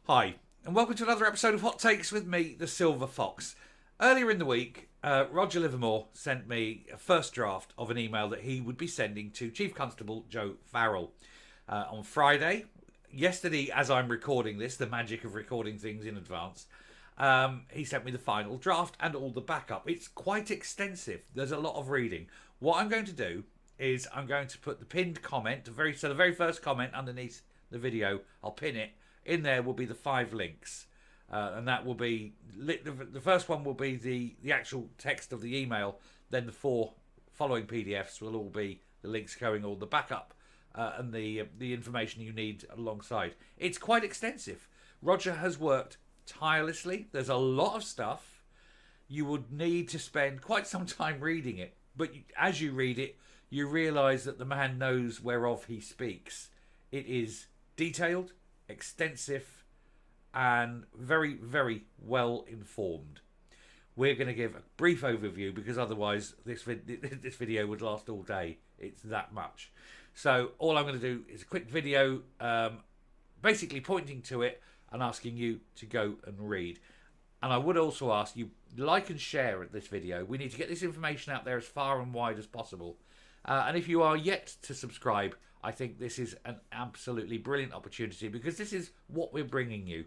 Hi, and welcome to another episode of Hot Takes with me, the Silver Fox. Earlier in the week, Roger Livermore sent me a first draft of an email that he would be sending to Chief Constable Joe Farrell on Friday. Yesterday, as I'm recording this, the magic of recording things in advance, he sent me the final draft and all the backup. It's quite extensive. There's a lot of reading. What I'm going to do is I'm going to put the pinned comment, the very first comment underneath the video. I'll pin it. In there will be the 5 links, and that will be the first one will be the actual text of the email. Then the 4 following PDFs will all be the links showing all the backup and the information you need alongside. It's quite extensive. Roger has worked tirelessly. There's a lot of stuff. You would need to spend quite some time reading it, but as you read it, you realise that the man knows whereof he speaks. It is detailed, extensive, and very, very well informed. We're going to give a brief overview because otherwise this video would last all day. It's that much. So all I'm going to do is a quick video basically pointing to it and asking you to go and read. And I would also ask you, like and share this video. We need to get this information out there as far and wide as possible. And if you are yet to subscribe, I think this is an absolutely brilliant opportunity because this is what we're bringing you.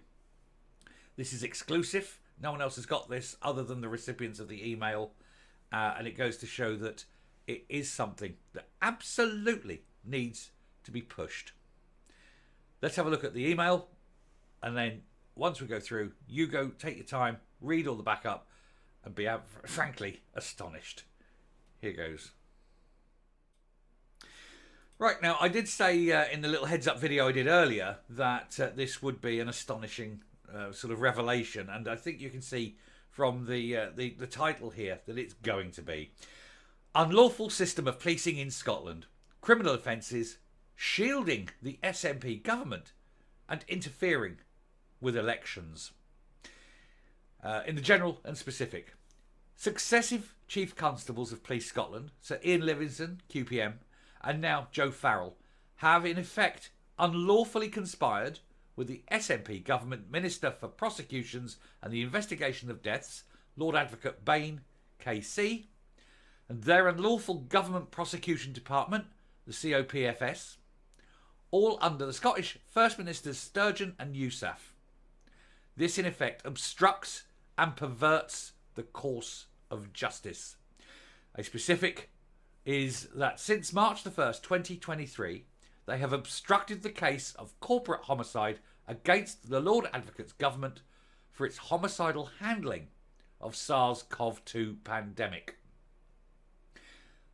This is exclusive. No one else has got this other than the recipients of the email. And it goes to show that it is something that absolutely needs to be pushed. Let's have a look at the email. And then once we go through, you go take your time, read all the backup, and be, frankly, astonished. Here goes. Right, now I did say in the little heads up video I did earlier that this would be an astonishing sort of revelation, and I think you can see from the title here that it's going to be. Unlawful system of policing in Scotland, criminal offences, shielding the SNP government and interfering with elections. In the general and specific, successive Chief Constables of Police Scotland, Sir Ian Livingston, QPM, and now Joe Farrell, have in effect unlawfully conspired with the SNP Government Minister for Prosecutions and the Investigation of Deaths, Lord Advocate Bain, KC, and their unlawful Government Prosecution Department, the COPFS, all under the Scottish First Ministers Sturgeon and Yousaf. This in effect obstructs and perverts the course of justice. A specific is that since March the 1st, 2023, they have obstructed the case of corporate homicide against the Lord Advocate's government for its homicidal handling of SARS-CoV-2 pandemic.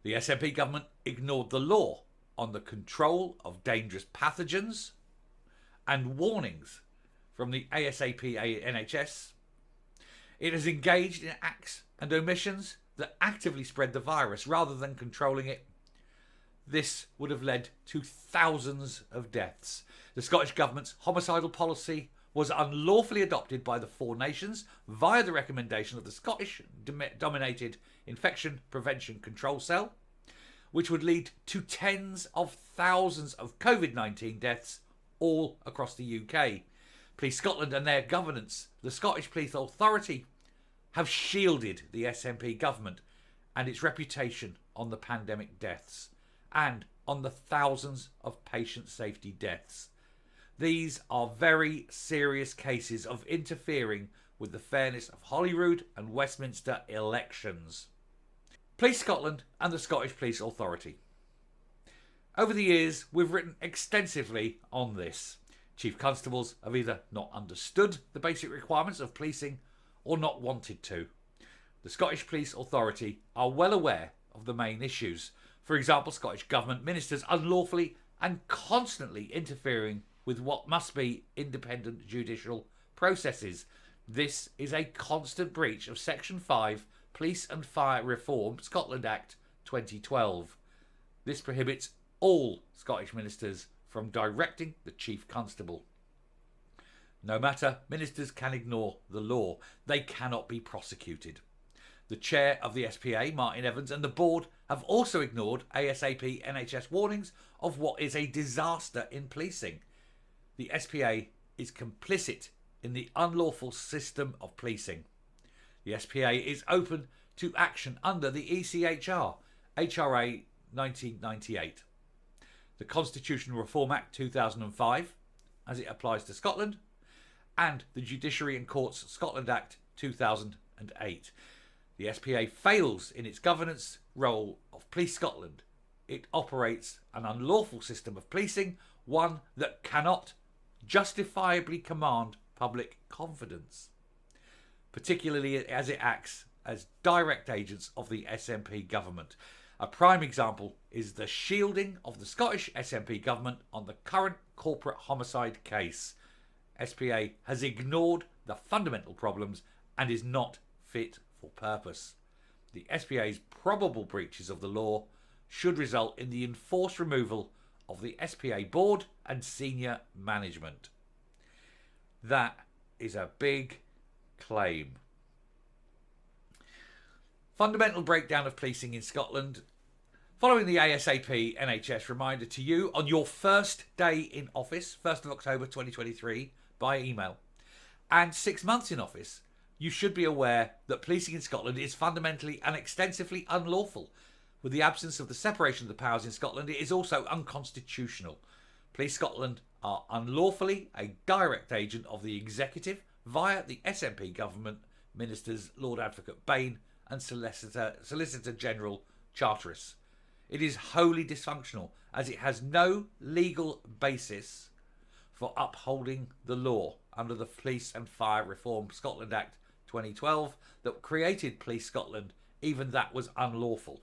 The SNP government ignored the law on the control of dangerous pathogens and warnings from the ASAP NHS. It has engaged in acts and omissions that actively spread the virus rather than controlling it. This would have led to thousands of deaths. The Scottish Government's homicidal policy was unlawfully adopted by the 4 nations via the recommendation of the Scottish-dominated Infection Prevention Control Cell, which would lead to tens of thousands of COVID-19 deaths all across the UK. Police Scotland and their governance, the Scottish Police Authority, have shielded the SNP government and its reputation on the pandemic deaths and on the thousands of patient safety deaths. These are very serious cases of interfering with the fairness of Holyrood and Westminster elections. Police Scotland and the Scottish Police Authority. Over the years, we've written extensively on this. Chief Constables have either not understood the basic requirements of policing or not wanted to. The Scottish Police Authority are well aware of the main issues. For example, Scottish Government ministers unlawfully and constantly interfering with what must be independent judicial processes. This is a constant breach of Section 5 Police and Fire Reform Scotland Act 2012. This prohibits all Scottish ministers from directing the Chief Constable. No matter, ministers can ignore the law. They cannot be prosecuted. The chair of the SPA, Martin Evans, and the board have also ignored ASAP NHS warnings of what is a disaster in policing. The SPA is complicit in the unlawful system of policing. The SPA is open to action under the ECHR, HRA 1998, the Constitutional Reform Act 2005, as it applies to Scotland, and the Judiciary and Courts Scotland Act 2008. The SPA fails in its governance role of Police Scotland. It operates an unlawful system of policing, one that cannot justifiably command public confidence, particularly as it acts as direct agents of the SNP government. A prime example is the shielding of the Scottish SNP government on the current corporate homicide case. SPA has ignored the fundamental problems and is not fit for purpose. The SPA's probable breaches of the law should result in the enforced removal of the SPA board and senior management. That is a big claim. Fundamental breakdown of policing in Scotland. Following the ASAP NHS reminder to you on your first day in office, 1st of October 2023, by email, and 6 months in office, you should be aware that policing in Scotland is fundamentally and extensively unlawful. With the absence of the separation of the powers in Scotland, it is also unconstitutional. Police Scotland are unlawfully a direct agent of the executive via the SNP government ministers Lord Advocate Bain and Solicitor General Charteris. It is wholly dysfunctional as it has no legal basis for upholding the law under the Police and Fire Reform Scotland Act 2012 that created Police Scotland. Even that was unlawful.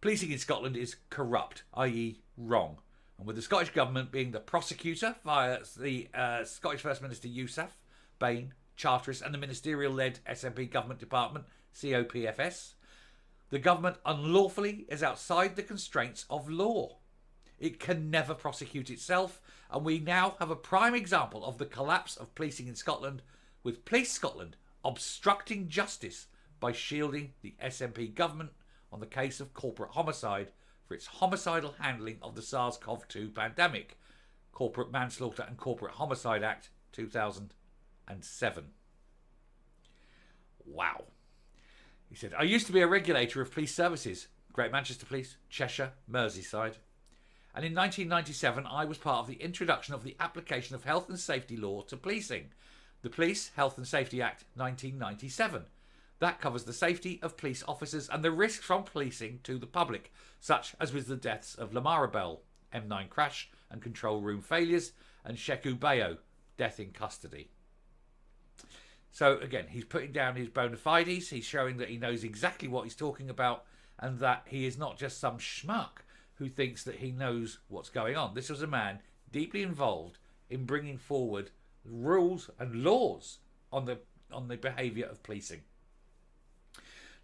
Policing in Scotland is corrupt, i.e. wrong. And with the Scottish Government being the prosecutor via the Scottish First Minister Yousaf, Bain, Charteris and the ministerial-led SNP Government Department, COPFS, the government unlawfully is outside the constraints of law. It can never prosecute itself, and we now have a prime example of the collapse of policing in Scotland, with Police Scotland obstructing justice by shielding the SNP government on the case of corporate homicide for its homicidal handling of the SARS-CoV-2 pandemic, Corporate Manslaughter and Corporate Homicide Act 2007. Wow. He said, I used to be a regulator of police services, Great Manchester Police, Cheshire, Merseyside. And in 1997, I was part of the introduction of the application of health and safety law to policing, the Police Health and Safety Act 1997. That covers the safety of police officers and the risks from policing to the public, such as with the deaths of Livermore, M9 crash and control room failures, and Sheku Bayo, death in custody. So again, he's putting down his bona fides, he's showing that he knows exactly what he's talking about, and that he is not just some schmuck who thinks that he knows what's going on. This was a man deeply involved in bringing forward rules and laws on the behaviour of policing.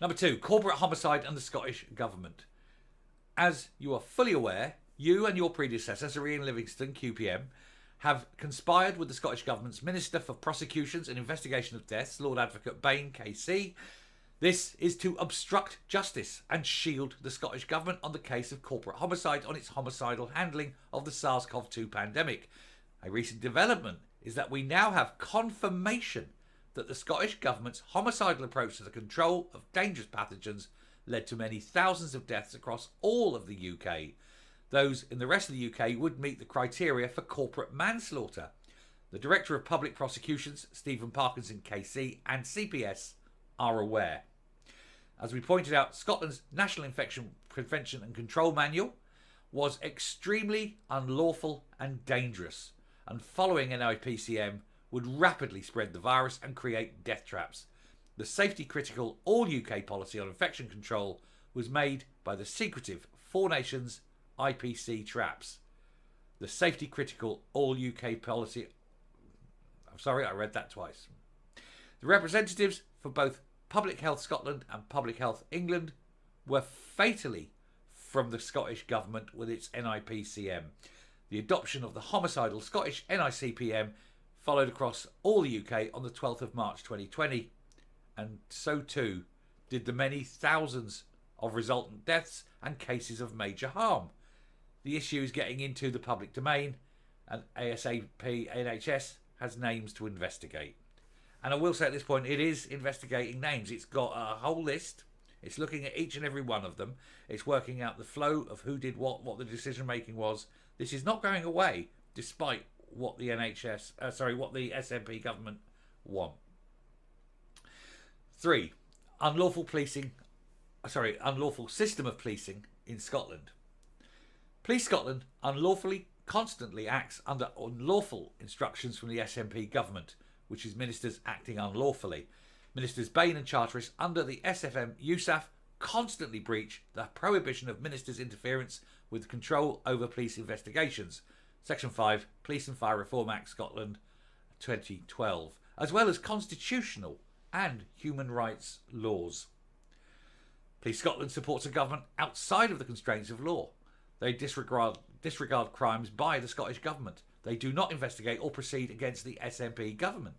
Number 2, corporate homicide and the Scottish Government. As you are fully aware, you and your predecessor, Sir Ian Livingstone, QPM, have conspired with the Scottish Government's Minister for Prosecutions and Investigation of Deaths, Lord Advocate Bain, KC. This is to obstruct justice and shield the Scottish Government on the case of corporate homicide on its homicidal handling of the SARS-CoV-2 pandemic. A recent development is that we now have confirmation that the Scottish Government's homicidal approach to the control of dangerous pathogens led to many thousands of deaths across all of the UK. Those in the rest of the UK would meet the criteria for corporate manslaughter. The Director of Public Prosecutions, Stephen Parkinson KC, and CPS are aware. As we pointed out, Scotland's National Infection Prevention and Control Manual was extremely unlawful and dangerous, and following NIPCM would rapidly spread the virus and create death traps. The safety critical all UK policy on infection control was made by the secretive Four Nations IPC traps. The safety critical all UK policy... I'm sorry, I read that twice. The representatives for both Public Health Scotland and Public Health England were fatally from the Scottish Government with its NIPCM. The adoption of the homicidal Scottish NICPM followed across all the UK on the 12th of March 2020, and so too did the many thousands of resultant deaths and cases of major harm. The issue is getting into the public domain, and ASAP NHS has names to investigate. And I will say at this point, it is investigating names. It's got a whole list. It's looking at each and every one of them. It's working out the flow of who did what the decision making was. This is not going away, despite what the what the SNP government want. 3. Unlawful system of policing in Scotland. Police Scotland unlawfully constantly acts under unlawful instructions from the SNP government, which is ministers acting unlawfully. Ministers Bain and Charteris under the SFM USAF constantly breach the prohibition of ministers' interference with control over police investigations. Section 5, Police and Fire Reform Act Scotland 2012, as well as constitutional and human rights laws. Police Scotland supports a government outside of the constraints of law. They disregard crimes by the Scottish Government. They do not investigate or proceed against the SNP government.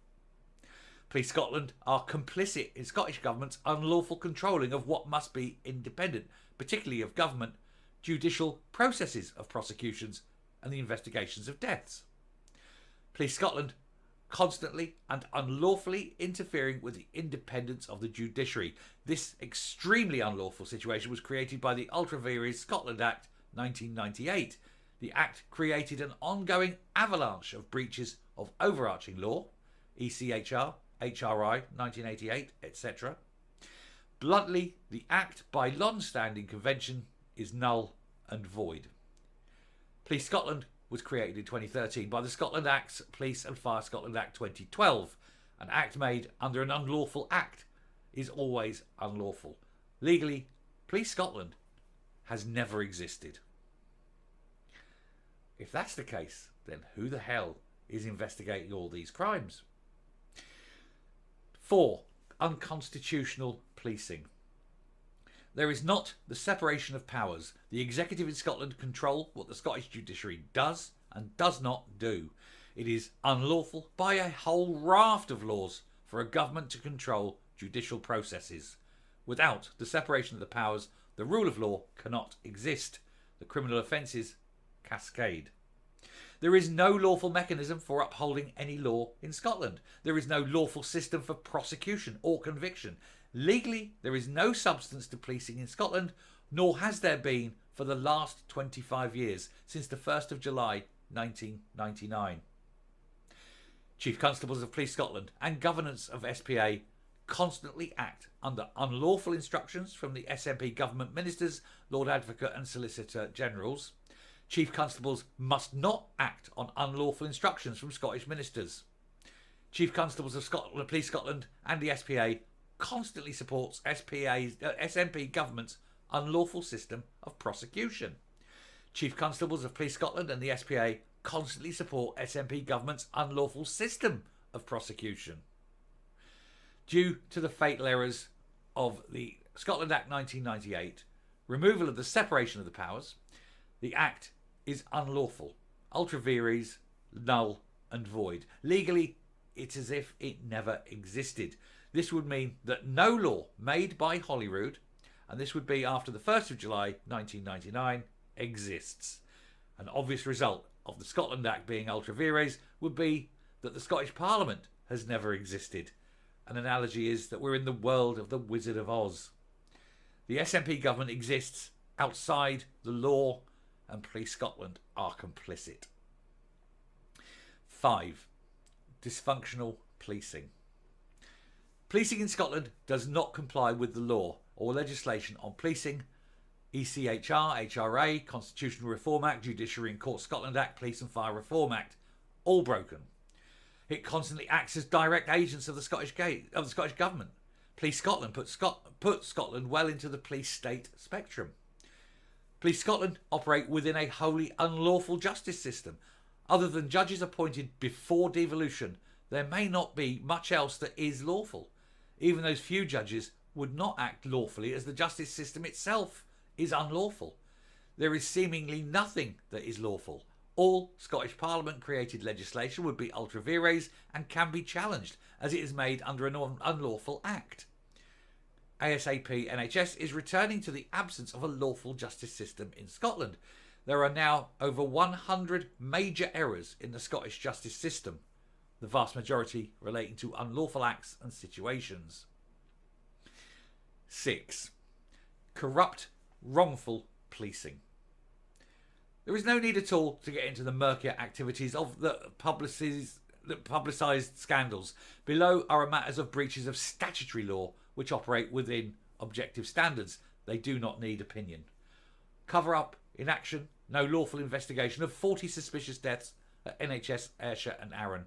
Police Scotland are complicit in Scottish Government's unlawful controlling of what must be independent, particularly of government, judicial processes of prosecutions and the investigations of deaths. Police Scotland constantly and unlawfully interfering with the independence of the judiciary. This extremely unlawful situation was created by the Ultra Vires Scotland Act 1998. The Act created an ongoing avalanche of breaches of overarching law, ECHR, HRI 1988, etc. Bluntly, the Act, by long-standing convention, is null and void. Police Scotland was created in 2013 by the Scotland Acts Police and Fire Scotland Act 2012. An act made under an unlawful act is always unlawful. Legally, Police Scotland has never existed. If that's the case, then who the hell is investigating all these crimes? 4. Unconstitutional policing. There is not the separation of powers. The executive in Scotland control what the Scottish judiciary does and does not do. It is unlawful by a whole raft of laws for a government to control judicial processes. Without the separation of the powers, the rule of law cannot exist. The criminal offences cascade. There is no lawful mechanism for upholding any law in Scotland. There is no lawful system for prosecution or conviction. Legally, there is no substance to policing in Scotland, nor has there been for the last 25 years, since the 1st of July 1999. Chief Constables of Police Scotland and governance of SPA constantly act under unlawful instructions from the SNP government ministers, Lord Advocate and Solicitor Generals. Chief Constables must not act on unlawful instructions from Scottish ministers. Chief Constables of Scotland, Police Scotland and the SPA constantly supports SNP government's unlawful system of prosecution. Chief Constables of Police Scotland and the SPA constantly support SNP government's unlawful system of prosecution. Due to the fatal errors of the Scotland Act 1998, removal of the separation of the powers, the Act is unlawful, ultra vires, null and void. Legally, it's as if it never existed. This would mean that no law made by Holyrood, and this would be after the 1st of July 1999, exists. An obvious result of the Scotland Act being ultra vires would be that the Scottish Parliament has never existed. An analogy is that we're in the world of the Wizard of Oz. The SNP government exists outside the law, and Police Scotland are complicit. 5. Dysfunctional policing. Policing in Scotland does not comply with the law or legislation on policing. ECHR, HRA, Constitutional Reform Act, Judiciary and Court Scotland Act, Police and Fire Reform Act, all broken. It constantly acts as direct agents of the Scottish Government. Police Scotland put Scotland well into the police state spectrum. Police Scotland operate within a wholly unlawful justice system. Other than judges appointed before devolution, there may not be much else that is lawful. Even those few judges would not act lawfully, as the justice system itself is unlawful. There is seemingly nothing that is lawful. All Scottish Parliament created legislation would be ultra vires and can be challenged, as it is made under an unlawful act. ASAP NHS is returning to the absence of a lawful justice system in Scotland. There are now over 100 major errors in the Scottish justice system. the vast majority relating to unlawful acts and situations. 6. Corrupt, wrongful policing. There is no need at all to get into the murkier activities of the publicised scandals. Below are matters of breaches of statutory law which operate within objective standards. They do not need opinion. Cover up, inaction, no lawful investigation of 40 suspicious deaths at NHS Ayrshire and Arran.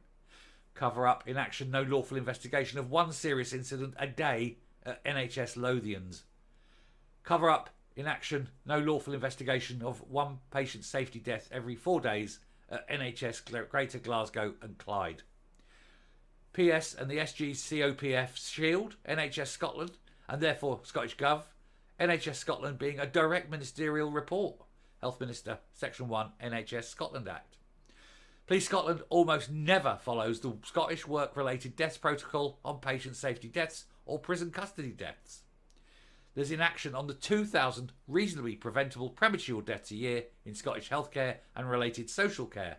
Cover up, inaction, no lawful investigation of one serious incident a day at NHS Lothians. Cover up, inaction, no lawful investigation of one patient safety death every 4 days at NHS Greater Glasgow and Clyde. PS and the SG COPF shield NHS Scotland and therefore Scottish Gov. NHS Scotland being a direct ministerial report. Health Minister, Section 1, NHS Scotland Act. Police Scotland almost never follows the Scottish work-related deaths protocol on patient safety deaths or prison custody deaths. There's inaction on the 2,000 reasonably preventable premature deaths a year in Scottish healthcare and related social care.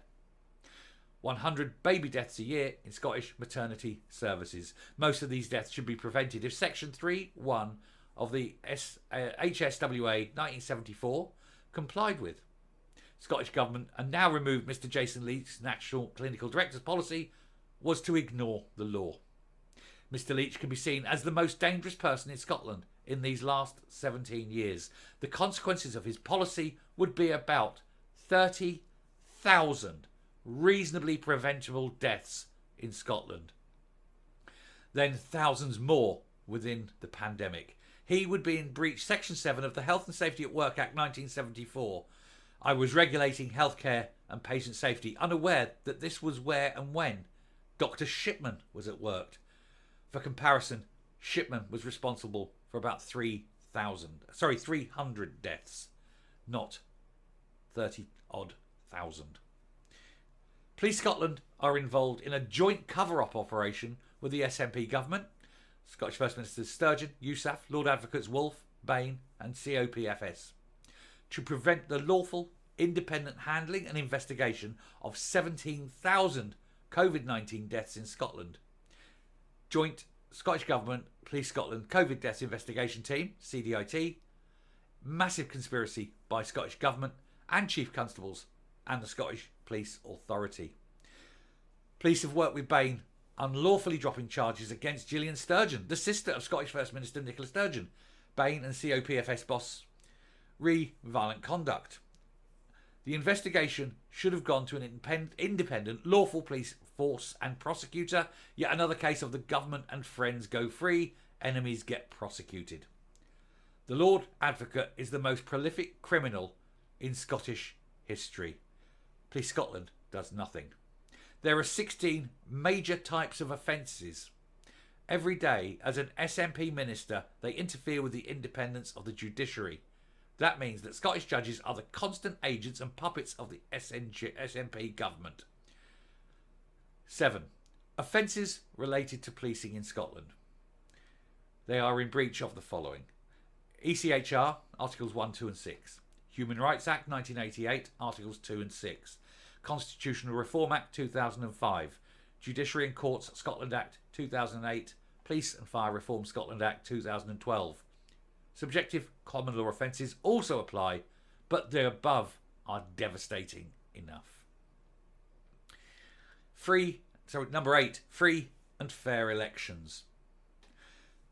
100 baby deaths a year in Scottish maternity services. Most of these deaths should be prevented if Section 3.1 of the HSWA 1974 complied with. Scottish Government, and now removed Mr Jason Leach's National Clinical Director's policy, was to ignore the law. Mr Leach can be seen as the most dangerous person in Scotland in these last 17 years. The consequences of his policy would be about 30,000 reasonably preventable deaths in Scotland. Then thousands more within the pandemic. He would be in breach Section 7 of the Health and Safety at Work Act 1974. I was regulating healthcare and patient safety, unaware that this was where and when Dr Shipman was at work. For comparison, Shipman was responsible for about 300 deaths, not 30-odd thousand. Police Scotland are involved in a joint cover-up operation with the SNP government, Scottish First Ministers Sturgeon, USAF, Lord Advocates Wolfe, Bain and COPFS, to prevent the lawful, independent handling and investigation of 17,000 COVID-19 deaths in Scotland. Joint Scottish Government, Police Scotland COVID Deaths Investigation Team, CDIT, massive conspiracy by Scottish Government and Chief Constables and the Scottish Police Authority. Police have worked with Bain, unlawfully dropping charges against Gillian Sturgeon, the sister of Scottish First Minister Nicola Sturgeon. Bain and COPFS boss violent conduct. The investigation should have gone to an independent, lawful police force and prosecutor. Yet another case of the government and friends go free, enemies get prosecuted. The Lord Advocate is the most prolific criminal in Scottish history. Police Scotland does nothing. There are 16 major types of offences. Every day, as an SNP minister, they interfere with the independence of the judiciary. That means that Scottish judges are the constant agents and puppets of the SNP government. 7. Offences related to policing in Scotland. They are in breach of the following. ECHR, Articles 1, 2 and 6. Human Rights Act 1988, Articles 2 and 6. Constitutional Reform Act 2005. Judiciary and Courts Scotland Act 2008. Police and Fire Reform Scotland Act 2012. Subjective common law offences also apply, but the above are devastating enough. Number 8, free and fair elections.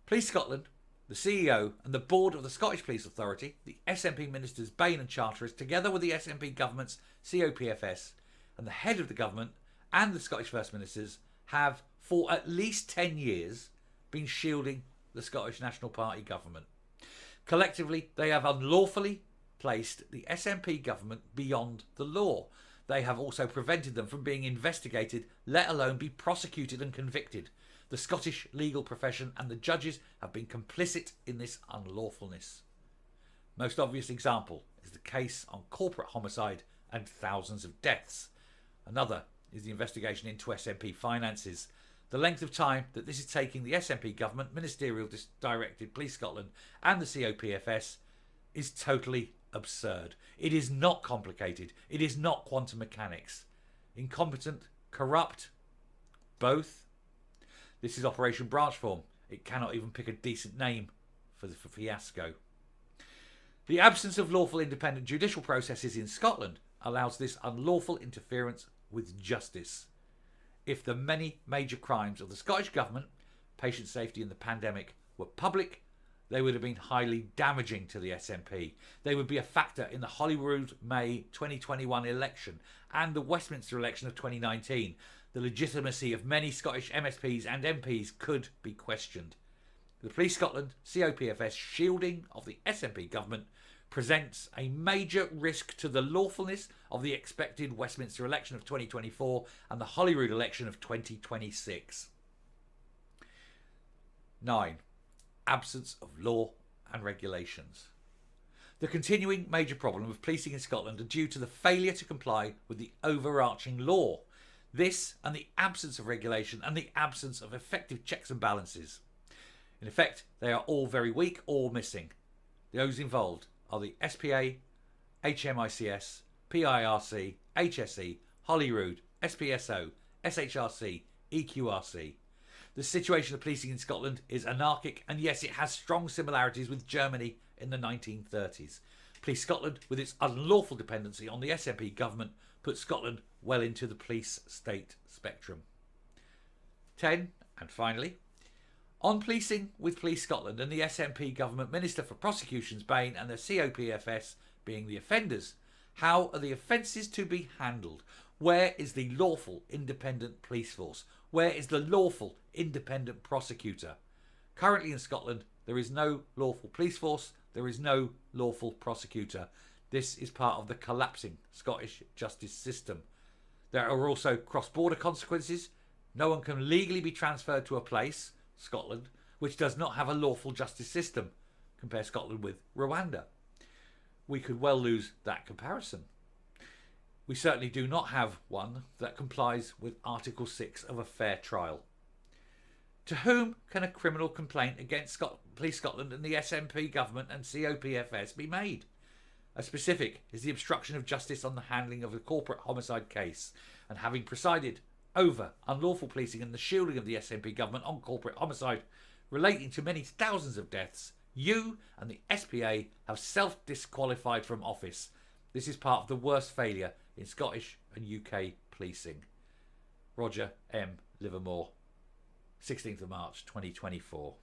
Police Scotland, the CEO and the board of the Scottish Police Authority, the SNP ministers Bain and Charteris, together with the SNP government's COPFS and the head of the government and the Scottish First Ministers, have for at least 10 years been shielding the Scottish National Party government. Collectively, they have unlawfully placed the SNP government beyond the law. They have also prevented them from being investigated, let alone be prosecuted and convicted. The Scottish legal profession and the judges have been complicit in this unlawfulness. Most obvious example is the case on corporate homicide and thousands of deaths. Another is the investigation into SNP finances. The length of time that this is taking the SNP government, Ministerial Directed Police Scotland and the COPFS is totally absurd. It is not complicated. It is not quantum mechanics. Incompetent, corrupt, Both. This is Operation Branchform. It cannot even pick a decent name for the fiasco. The absence of lawful independent judicial processes in Scotland allows this unlawful interference with justice. If the many major crimes of the Scottish Government, patient safety and the pandemic, were public, they would have been highly damaging to the SNP. They would be a factor in the Holyrood May 2021 election and the Westminster election of 2019. The legitimacy of many Scottish MSPs and MPs could be questioned. The Police Scotland COPFS shielding of the SNP government presents a major risk to the lawfulness of the expected Westminster election of 2024 and the Holyrood election of 2026. 9. Absence of law and regulations. The continuing major problem of policing in Scotland are due to the failure to comply with the overarching law. This and the absence of regulation and the absence of effective checks and balances. In effect, they are all very weak or missing. Those involved are the SPA, HMICS, PIRC, HSE, Holyrood, SPSO, SHRC, EQRC. The situation of policing in Scotland is anarchic, and yes, it has strong similarities with Germany in the 1930s. Police Scotland, with its unlawful dependency on the SNP government, put Scotland well into the police state spectrum. 10, and finally, on policing with Police Scotland and the SNP government Minister for Prosecutions Bain and the COPFS being the offenders, how are the offences to be handled? Where is the lawful independent police force? Where is the lawful independent prosecutor? Currently in Scotland, there is no lawful police force. There is no lawful prosecutor. This is part of the collapsing Scottish justice system. There are also cross-border consequences. No one can legally be transferred to a place, Scotland, which does not have a lawful justice system. Compare Scotland with Rwanda. We could well lose that comparison. We certainly do not have one that complies with Article 6 of a fair trial. To whom can a criminal complaint against Police Scotland and the SNP government and COPFS be made? A specific is the obstruction of justice on the handling of a corporate homicide case, and having presided over unlawful policing and the shielding of the SNP government on corporate homicide relating to many thousands of deaths, you and the SPA have self-disqualified from office. This is part of the worst failure in Scottish and UK policing. Roger M. Livermore, 16th of March 2024.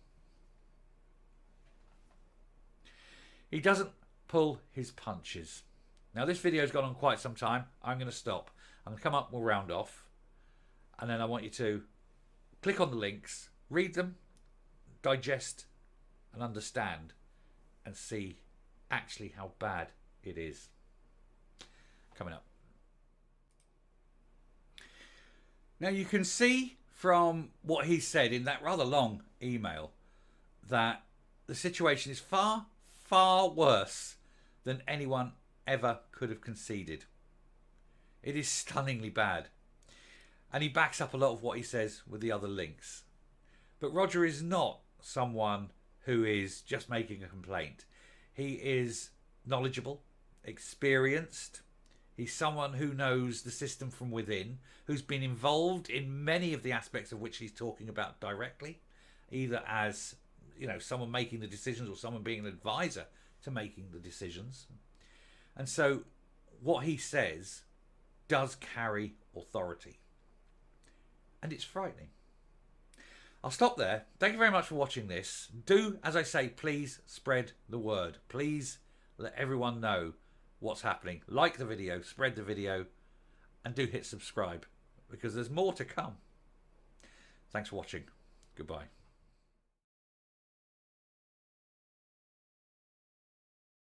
He doesn't pull his punches. Now this video's gone on quite some time. I'm going to stop. I'm going to come up, we'll round off, and then I want you to click on the links, read them, digest and understand, and see actually how bad it is. Coming up. Now you can see from what he said in that rather long email that the situation is far, far worse than anyone ever could have conceded. It is stunningly bad. And he backs up a lot of what he says with the other links. But Roger is not someone who is just making a complaint. He is knowledgeable, experienced. He's someone who knows the system from within, who's been involved in many of the aspects of which he's talking about directly, either as, someone making the decisions or someone being an advisor to making the decisions. And so what he says does carry authority. And it's frightening. I'll stop there. Thank you very much for watching this. Do, as I say, please spread the word. Please let everyone know what's happening. Like the video, spread the video, and do hit subscribe because there's more to come. Thanks for watching. Goodbye.